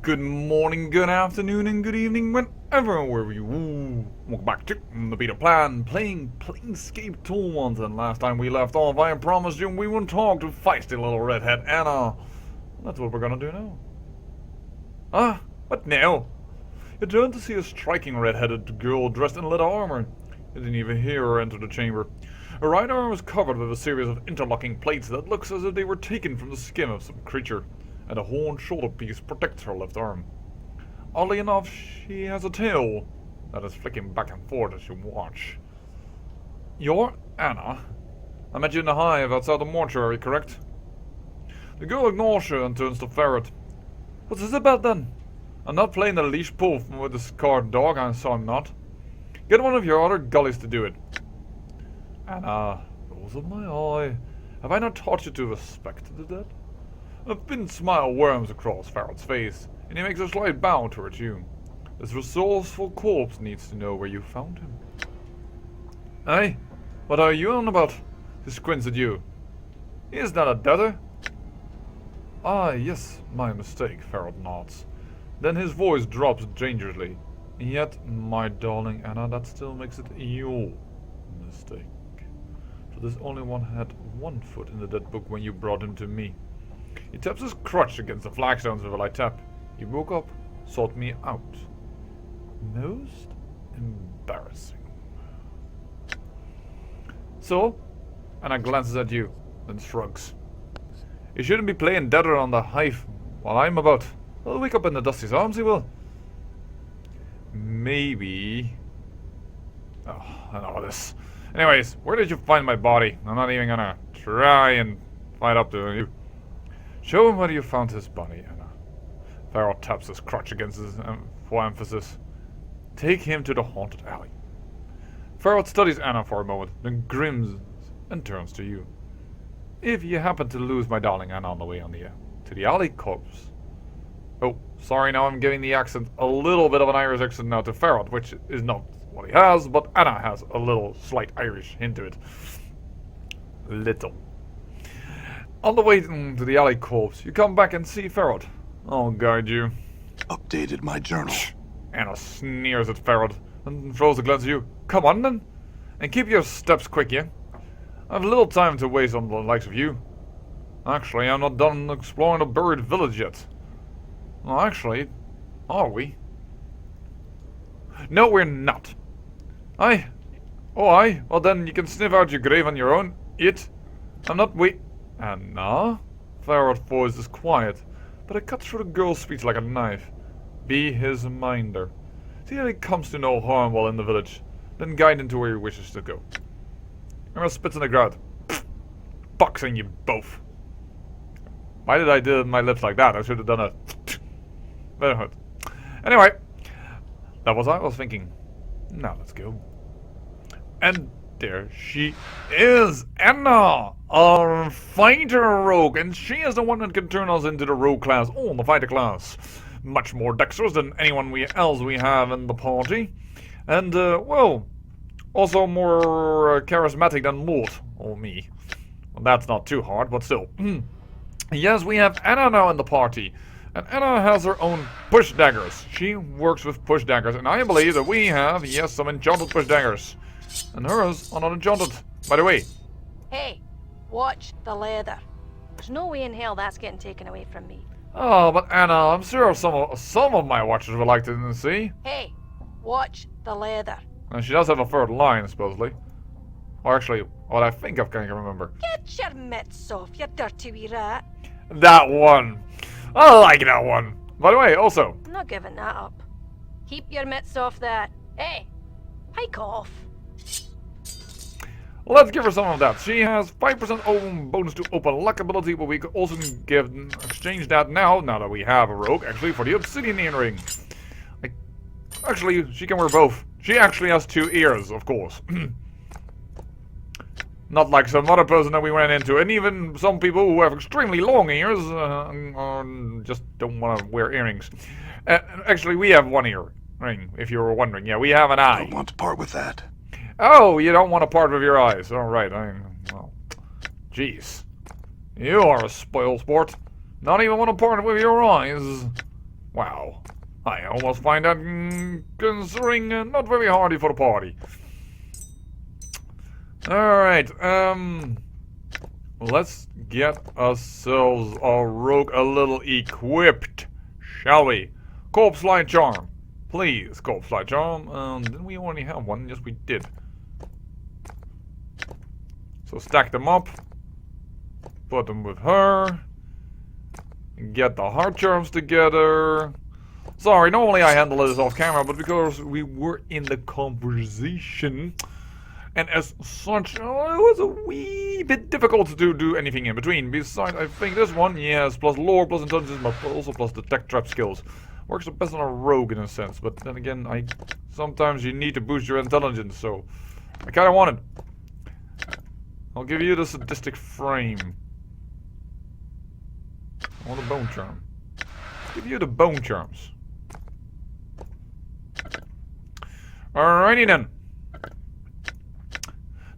Good morning, good afternoon, and good evening, wherever you welcome back to the Beta Plan, playing Planescape Torment. And last time we left off, I promised you we would talk to feisty little redhead Annah. That's what we're gonna do now. Ah, what now? You turned to see a striking red-headed girl dressed in leather armor. You didn't even hear her enter the chamber. Her right arm was covered with a series of interlocking plates that looks as if they were taken from the skin of some creature, and a horn shoulder piece protects her left arm. Oddly enough, she has a tail that is flicking back and forth as you watch. You're Annah. I met you in the hive outside the mortuary, correct? The girl ignores you and turns to Ferret. What's this about then? I'm not playing the leash pull with the scarred dog, so I'm not. Get one of your other gullies to do it. Annah rolls up my eye. Have I not taught you to respect the dead? A thin smile worms across Ferret's face, and he makes a slight bow towards you. This resourceful corpse needs to know where you found him. Hey, what are you on about? He squints at you. He is not a debtor. Ah, yes, my mistake, Ferret nods. Then his voice drops dangerously. Yet, my darling Annah, that still makes it your mistake. For this only one had one foot in the dead book when you brought him to me. He taps his crutch against the flagstones with a light tap. He woke up, sought me out. Most embarrassing. So? Annah glances at you, then shrugs. You shouldn't be playing deader on the hive while I'm about. I'll wake up in the Dusty's arms, he will. Maybe. Oh, I know this. Anyways, where did you find my body? I'm not even gonna try and fight up to you. Show him where you found his body, Annah. Ferret taps his crutch against his for emphasis. Take him to the haunted alley. Ferret studies Annah for a moment, then grins and turns to you. If you happen to lose my darling Annah on the way to the alley corpse. Oh, sorry, now I'm giving the accent a little bit of an Irish accent now to Ferret, which is not what he has, but Annah has a little slight Irish hint to it. Little. On the way to the alley corpse, you come back and see Ferret. I'll guide you. Updated my journal. Annah sneers at Ferret and throws a glance at you. Come on then, and keep your steps quick, yeah? I've little time to waste on the likes of you. Actually, I'm not done exploring the buried village yet. Well, actually, are we? No, we're not. Aye. Oh, aye. Well, then you can sniff out your grave on your own. It. I'm not Annah? Ferret's voice is quiet, but it cuts through the girl's speech like a knife. Be his minder. See that he comes to no harm while in the village, then guide him to where he wishes to go. Emma spits in the ground. Boxing you both. Why did I do my lips like that? I should have done a better hurt. Anyway, that was I was thinking. Now let's go. And there she is, Annah, our fighter rogue, and she is the one that can turn us into the rogue class, or the fighter class. Much more dexterous than anyone else we have in the party, and well, also more charismatic than Mort, or me. Well, that's not too hard, but still. Yes, we have Annah now in the party, and Annah has her own push daggers. She works with push daggers, and I believe that we have, yes, some enchanted push daggers. And hers are not enchanted, by the way. Hey, watch the leather. There's no way in hell that's getting taken away from me. Oh, but Annah, I'm sure some of my watchers would like to see. Hey, watch the leather. And she does have a third line, supposedly. Or actually, what I think I can remember. Get your mitts off, you dirty wee rat. That one. I like that one. By the way, also. I'm not giving that up. Keep your mitts off that. Hey, hike off. Let's give her some of that. She has 5% bonus to open luck ability, but we could also exchange that now that we have a rogue, actually, for the obsidian earring. Actually, she can wear both. She actually has 2 ears, of course. Not like some other person that we ran into, and even some people who have extremely long ears just don't want to wear earrings. Actually, we have 1 earring, if you were wondering. Yeah, we have an eye. Don't want to part with that. Oh, you don't want to part with your eyes. All right. Well, jeez. You are a spoil sport. Not even want to part with your eyes. Wow. I almost find that considering not very hardy for the party. Alright, let's get ourselves a rogue a little equipped, shall we? Corpse Light Charm. Please, Corpse Light Charm. Didn't we already have one? Yes, we did. So stack them up. Put them with her. Get the heart charms together. Sorry, normally I handle this off camera, but because we were in the conversation, and as such, it was a wee bit difficult to do anything in between. Besides, I think this one, yes, plus lore, plus intelligence, but also plus the tech trap skills. Works the best on a rogue in a sense, but then again, sometimes you need to boost your intelligence, so I kinda want it. I'll give you the sadistic frame. I want the bone charm. Give you the bone charms. Alrighty then.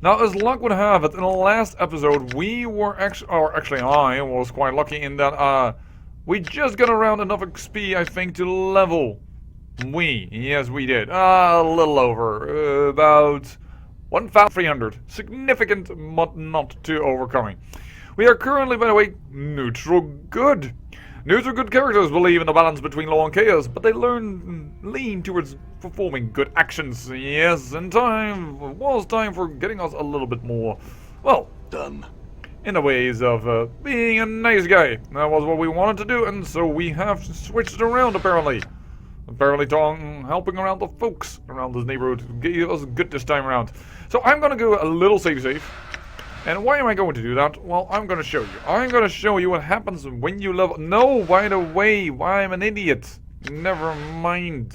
Now, as luck would have it, in the last episode, we were actually I was quite lucky in that, we just got around enough XP, I think, to level. Yes, we did. A little over. About 1,300. Significant, but not too overcoming. We are currently, by the way, neutral good. Neutral good characters believe in the balance between law and chaos, but they lean towards performing good actions. Yes, and time was time for getting us a little bit more, well, Done. in the ways of being a nice guy. That was what we wanted to do, and so we have switched around apparently. Apparently helping around the folks around this neighborhood gave us good this time around. So I'm gonna go a little safe. And why am I going to do that? Well, I'm gonna show you. I'm gonna show you what happens when you level. No, by the way, I'm an idiot. Never mind.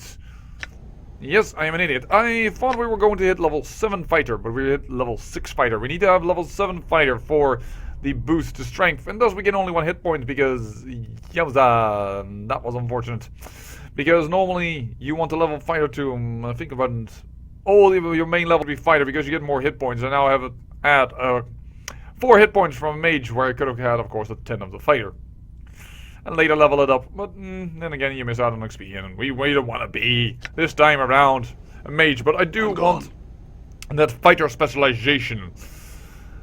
Yes, I am an idiot. I thought we were going to hit level 7 fighter, but we hit level 6 fighter. We need to have level 7 fighter for the boost to strength, and thus we get only 1 hit point because yowza, that was unfortunate. Because normally you want a level fighter to think about all your main level to be fighter because you get more hit points, and now I have add 4 hit points from a mage where I could have had, of course, a 10 of the fighter. And later level it up, but then again you miss out on XP, and we don't want to be, this time around, a mage, but I do want that fighter specialization.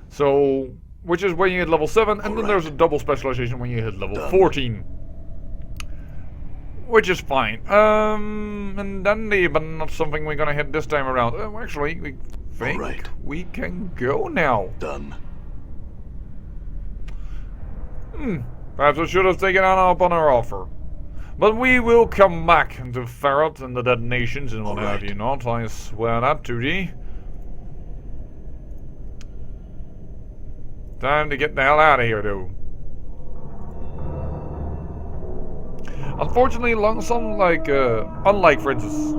So, which is when you hit level 7, and then there's a double specialization when you hit level 14. Which is fine. And dandy, but not something we're gonna hit this time around. Actually, we think we can go now. Done. Perhaps I should have taken Annah up on her offer. But we will come back to Ferret and the Dead Nations and what have you not. I swear that to thee. Time to get the hell out of here, though. Unfortunately, unlike, for instance,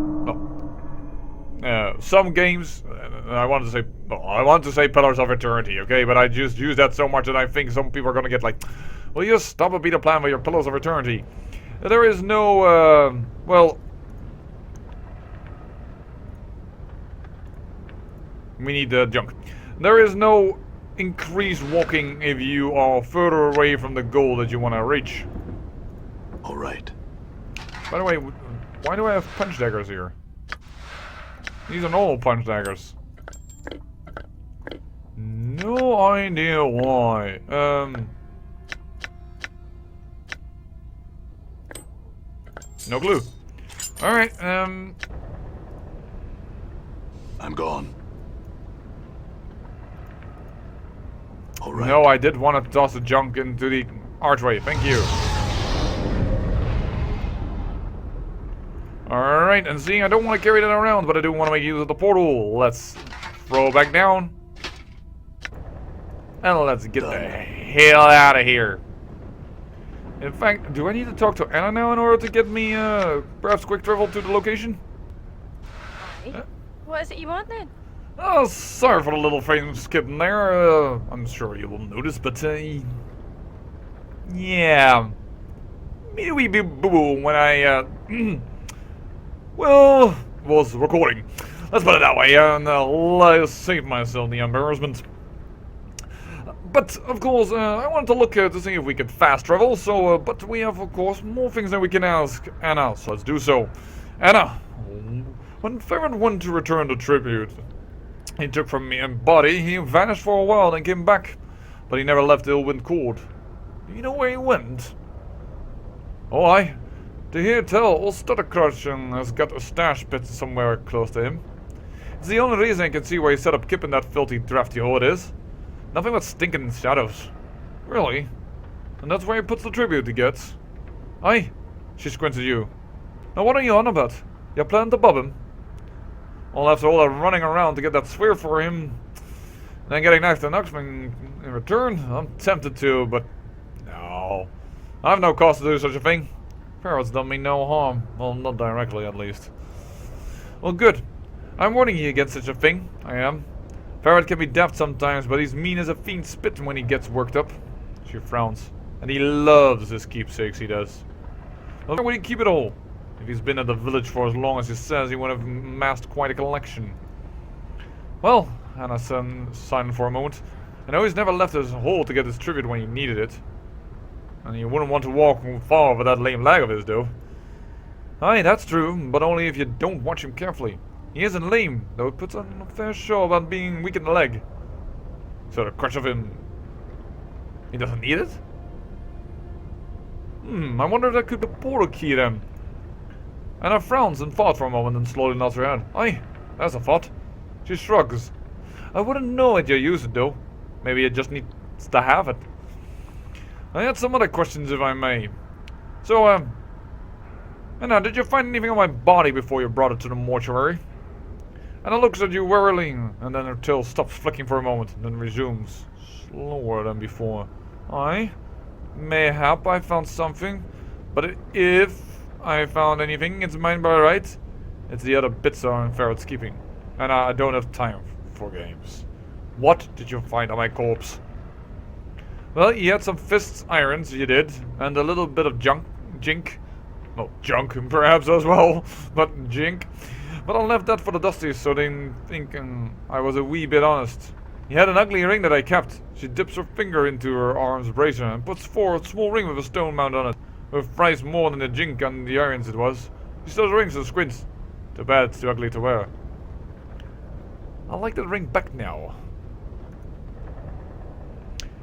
some games, I want to say Pillars of Eternity, okay? But I just use that so much that I think some people are gonna get like, well, you stop a beta plan with your Pillars of Eternity. There is no, well, we need the junk. There is no increased walking if you are further away from the goal that you want to reach. Alright. By the way, why do I have punch daggers here? These are normal punch daggers. No idea why. No clue. Alright, I'm gone. Alright. No, I did want to toss the junk into the archway. Thank you. Alright, and seeing I don't want to carry that around, but I do want to make use of the portal. Let's throw it back down. And let's get the hell out of here. In fact, do I need to talk to Annah now in order to get me, perhaps quick travel to the location? What is it you want then? Oh, sorry for the little frame skipping there. I'm sure you will notice, but, yeah. Me wee boo when I, well, was recording. Let's put it that way, and let's save myself the embarrassment. But, of course, I wanted to look to see if we could fast travel, so, but we have, of course, more things that we can ask Anna, so let's do so. Anna, when Ferret went to return the tribute he took from me and body, he vanished for a while, then came back. But he never left the Illwind Court. Do you know where he went? Oh, I. To hear tell, old Stuttercrutch has got a stash pit somewhere close to him. It's the only reason I can see where he set up Kip in that filthy, drafty hole it is. Nothing but stinking shadows. Really? And that's where he puts the tribute he gets? Aye. She squints at you. Now what are you on about? You plan to bob him? Well, after all that running around to get that sphere for him, then getting next to Nuxman in return, I'm tempted to, but no. I have no cause to do such a thing. Ferret's done me no harm. Well, not directly, at least. Well, good. I'm warning you against such a thing. I am. Ferret can be daft sometimes, but he's mean as a fiend spit when he gets worked up. She frowns. And he loves his keepsakes, he does. Well, where would he keep it all? If he's been at the village for as long as he says, he would have amassed quite a collection. Well, Annah silent for a moment. I know he's never left his hole to get his tribute when he needed it. And you wouldn't want to walk far with that lame leg of his, though. Aye, that's true, but only if you don't watch him carefully. He isn't lame, though it puts on a fair show about being weak in the leg. So the crutch of him... he doesn't need it? I wonder if that could be a portal key then. Anna frowns and thought for a moment and slowly nods her head. Aye, that's a thought. She shrugs. I wouldn't know it you use it though. Maybe it just needs to have it. I had some other questions if I may. So, Anna, did you find anything on my body before you brought it to the mortuary? Anna looks at you warily, and then her tail stops flicking for a moment, and then resumes, slower than before. Aye, mayhap I found something, but if I found anything, it's mine by right. It's the other bits are in Ferret's keeping, and I don't have time for games. What did you find on my corpse? Well, you had some fists, irons, you did, and a little bit of jink. Well, junk, perhaps as well, but jink. But I left that for the dusties, so they think I was a wee bit honest. He had an ugly ring that I kept. She dips her finger into her arm's bracer and puts forward a small ring with a stone mount on it. With price more than the jink and the irons it was. She still rings and squints. Too bad it's too ugly to wear. I like that ring back now.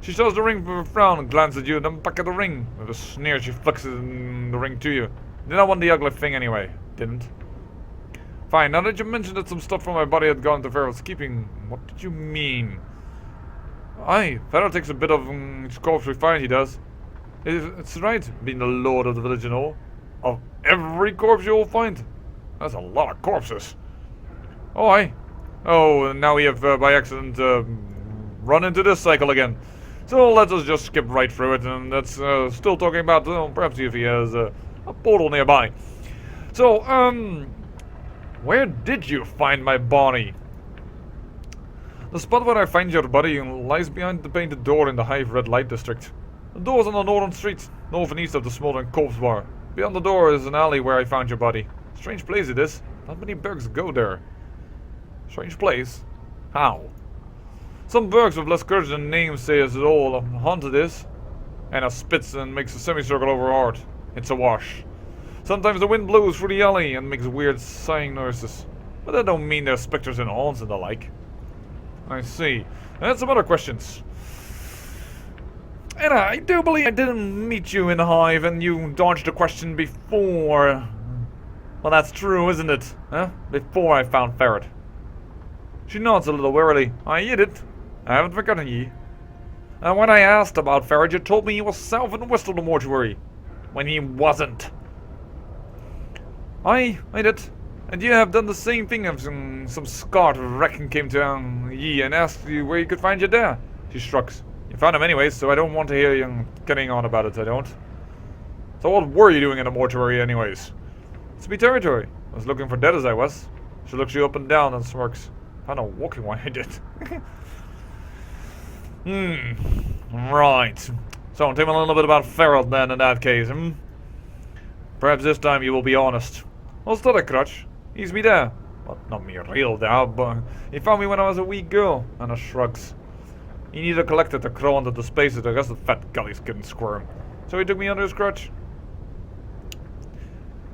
She shows the ring with a frown and glances at you, then back at the ring. With a sneer she flicks the ring to you. Did not want the ugly thing anyway. Didn't. Fine, now that you mentioned that some stuff from my body had gone to Ferret's keeping, what did you mean? Aye, Ferret takes a bit of each corpse we find, he does. It's right, being the lord of the village and all. Of every corpse you'll find. That's a lot of corpses. Oh, aye. Oh, and now we have, by accident, run into this cycle again. So let us just skip right through it, and that's still talking about, perhaps if he has a portal nearby. So, where did you find my body? The spot where I find your body lies behind the painted door in the Hive Red Light District. The door's on the northern street, north and east of the smoldering corpse bar. Beyond the door is an alley where I found your body. Strange place it is. Not many bergs go there. Strange place? How? Some bergs with less courage than names say as it all haunted is. Anna spits and makes a semicircle over her heart. It's a wash. Sometimes the wind blows through the alley and makes weird sighing noises. But that don't mean there's specters and haunts and the like. I see. And some other questions. Anna, I do believe I didn't meet you in the Hive and you dodged a question before. Well, that's true, isn't it? Huh? Before I found Ferret. She nods a little wearily. I did it. I haven't forgotten ye. And when I asked about Ferret, you told me he was south and west of the mortuary. When he wasn't. I did. And you have done the same thing if some Scot reckon came to ye and asked you where you could find you there. She shrugs. You found him anyways, so I don't want to hear you getting on about it, I don't. So what were you doing in the mortuary anyways? It's me territory. I was looking for dead as I was. She looks you up and down and smirks. I know walking why I did. Right. So tell me a little bit about Ferret then in that case, Perhaps this time you will be honest. Well, Stuttercrutch. He's me there. Well, not me real there, but he found me when I was a wee girl. Anna shrugs. He needed a collector to crawl into the spaces I guess the fat gullies couldn't squirm. So he took me under his crutch.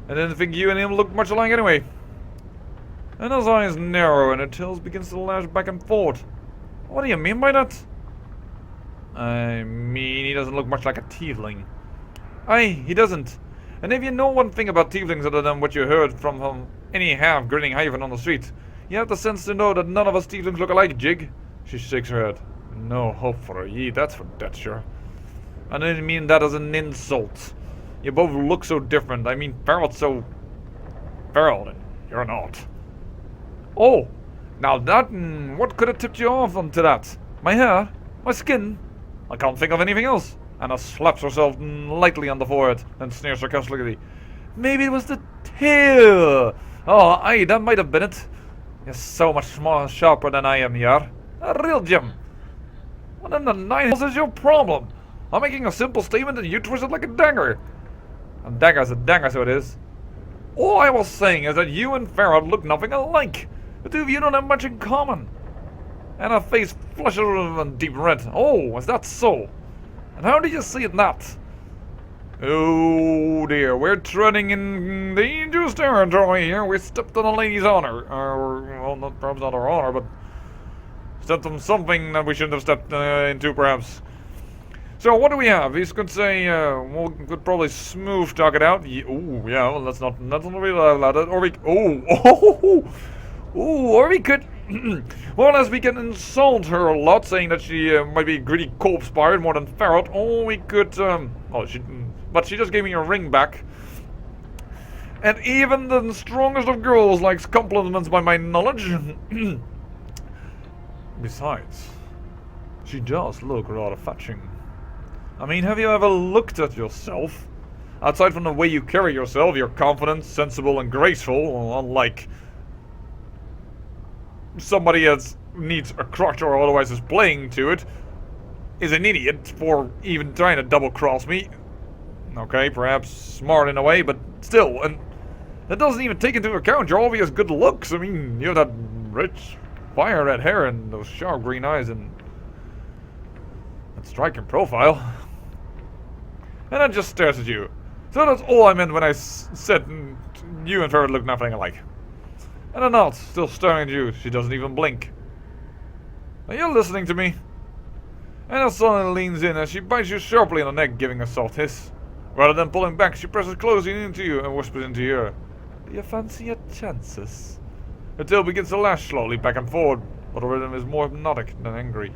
I didn't think you and him looked much alike anyway. Anna's eyes narrow and her tail begins to lash back and forth. What do you mean by that? I mean, he doesn't look much like a tiefling. Aye, he doesn't. And if you know one thing about tieflings other than what you heard from any half-grinning hyphen on the street, you have the sense to know that none of us tieflings look alike, Jig. She shakes her head. No hope for a ye, that's for dead sure. I didn't mean that as an insult. You both look so different. I mean, Farrell's so... Farrell, and you're not. Oh, now that... what could have tipped you off onto that? My hair? My skin? I can't think of anything else. Anna slaps herself lightly on the forehead and sneers sarcastically. Maybe it was the tail. Oh, aye, that might have been it. You're so much more sharper than I am, you are. A real gem. What in the nine hells is your problem? I'm making a simple statement and you twist it like a dagger. A dagger's a dagger, so it is. All I was saying is that you and Farrell look nothing alike. The two of you don't have much in common. And her face flushes a deep red. Oh, is that so? And how do you see it not? Oh dear, we're treading in dangerous territory here. We stepped on a lady's honor. Well, perhaps not her honor, but stepped on something that we shouldn't have stepped into, perhaps. So what do we have? He could say, we could probably smooth talk it out. Ooh, yeah, well, let's not really allow that. Or we, or we could, well, as we can insult her a lot, saying that she might be greedy corpse-spired more than ferret. Or we could, but she just gave me her ring back. And even the strongest of girls likes compliments by my knowledge. Besides, she does look rather fetching. I mean, have you ever looked at yourself? Aside from the way you carry yourself, you're confident, sensible, and graceful, unlike somebody that needs a crutch or otherwise is playing to it, is an idiot for even trying to double-cross me. Okay, perhaps smart in a way, but still, and that doesn't even take into account your obvious good looks. I mean, you have that rich, fire red hair and those sharp green eyes and that striking profile. And I just stares at you. So that's all I meant when I said you and Ferret look nothing alike. And I'm not, still staring at you. She doesn't even blink. Are you listening to me? Anna suddenly leans in as she bites you sharply on the neck, giving a soft hiss. Rather than pulling back, she presses closely into you and whispers into your ear. Do you fancy your chances? Her tail begins to lash slowly back and forward, but the rhythm is more hypnotic than angry.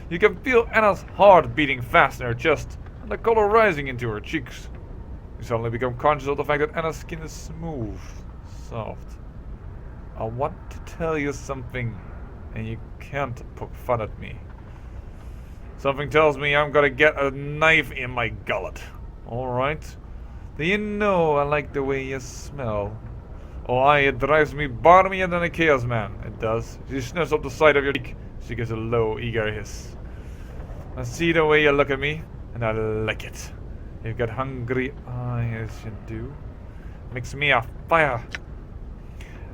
You can feel Anna's heart beating fast in her chest, and the color rising into her cheeks. You suddenly become conscious of the fact that Anna's skin is smooth, soft. I want to tell you something, and you can't poke fun at me. Something tells me I'm gonna get a knife in my gullet. Alright? Do you know I like the way you smell? Oh aye, it drives me barmier than a chaos man. It does. She sniffs up the side of your cheek. She gives a low, eager hiss. I see the way you look at me, and I like it. You've got hungry eyes, you do. Makes me a fire.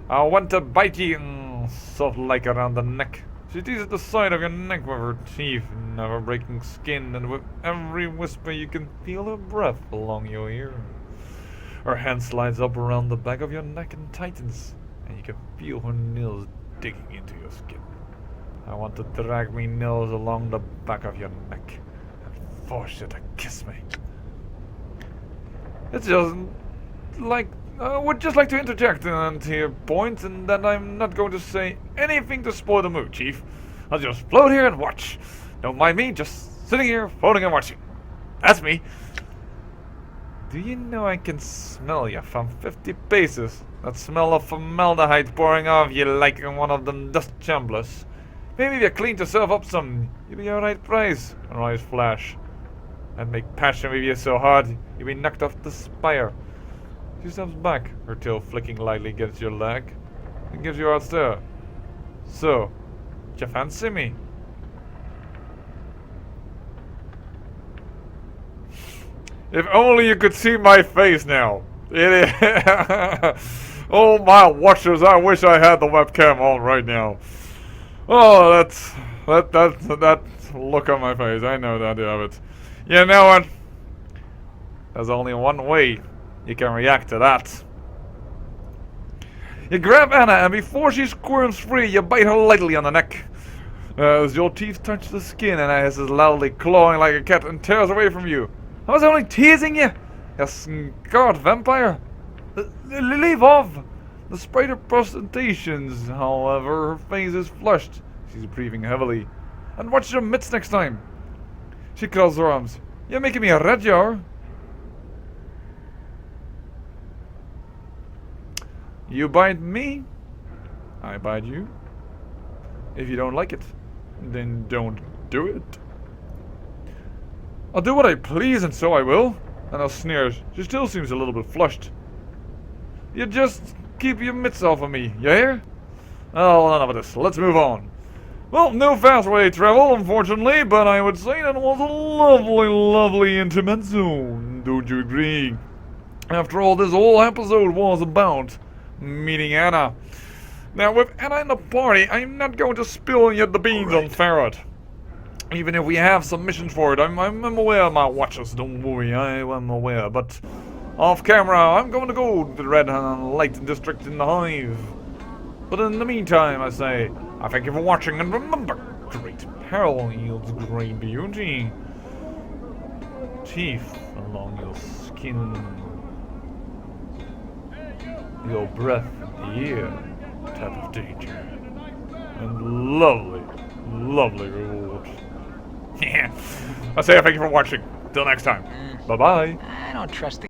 I want to bite you, soft like around the neck. She teases the side of your neck with her teeth, never breaking skin, and with every whisper you can feel her breath along your ear. Her hand slides up around the back of your neck and tightens, and you can feel her nails digging into your skin. I want to drag me nails along the back of your neck and force you to kiss me. It's just like... I would just like to interject into your point, and that I'm not going to say anything to spoil the mood, Chief. I'll just float here and watch. Don't mind me, just sitting here, floating and watching. That's me. Do you know I can smell you from 50 paces? That smell of formaldehyde pouring off you like in one of them dust chamblers. Maybe if you cleaned yourself up some, you'd be alright prize. Her eyes flash. I'd make passion with you so hard, you'd be knocked off the spire. She steps back, her tail flicking lightly against your leg, and gives you a hard stare. So, do you fancy me? If only you could see my face now. It is. Oh my watchers, I wish I had the webcam on right now. Oh, That look on my face, I know that, yeah, but you know what? There's only one way you can react to that. You grab Annah, and before she squirms free, you bite her lightly on the neck. As your teeth touch the skin, Annah hisses loudly, clawing like a cat, and tears away from you. I was only teasing you, you scarred vampire. Leave off! Despite her protestations, however, her face is flushed. She's breathing heavily. And watch your mitts next time. She curls her arms. You're making me a red jar. You bite me, I bite you. If you don't like it, then don't do it. I'll do what I please, and so I will. And I'll sneer. She still seems a little bit flushed. You just keep your mitts off of me, you hear? Oh, none of this. Let's move on. Well, no fast way to travel, unfortunately, but I would say that was a lovely, lovely intimate zone. Don't you agree? After all, this whole episode was about meeting Annah. Now, with Annah in the party, I'm not going to spill yet the beans on Ferret. Even if we have some missions for it, I'm aware of my watches, don't worry, I am aware, but off camera, I'm going to go to the Red Light District in the Hive. But in the meantime, I say, I thank you for watching, and remember, great peril yields great beauty. Teeth along your skin. Your breath in the air, type of danger. And lovely, lovely reward. Yeah. I say thank you for watching. Till next time. Bye-bye. I don't trust the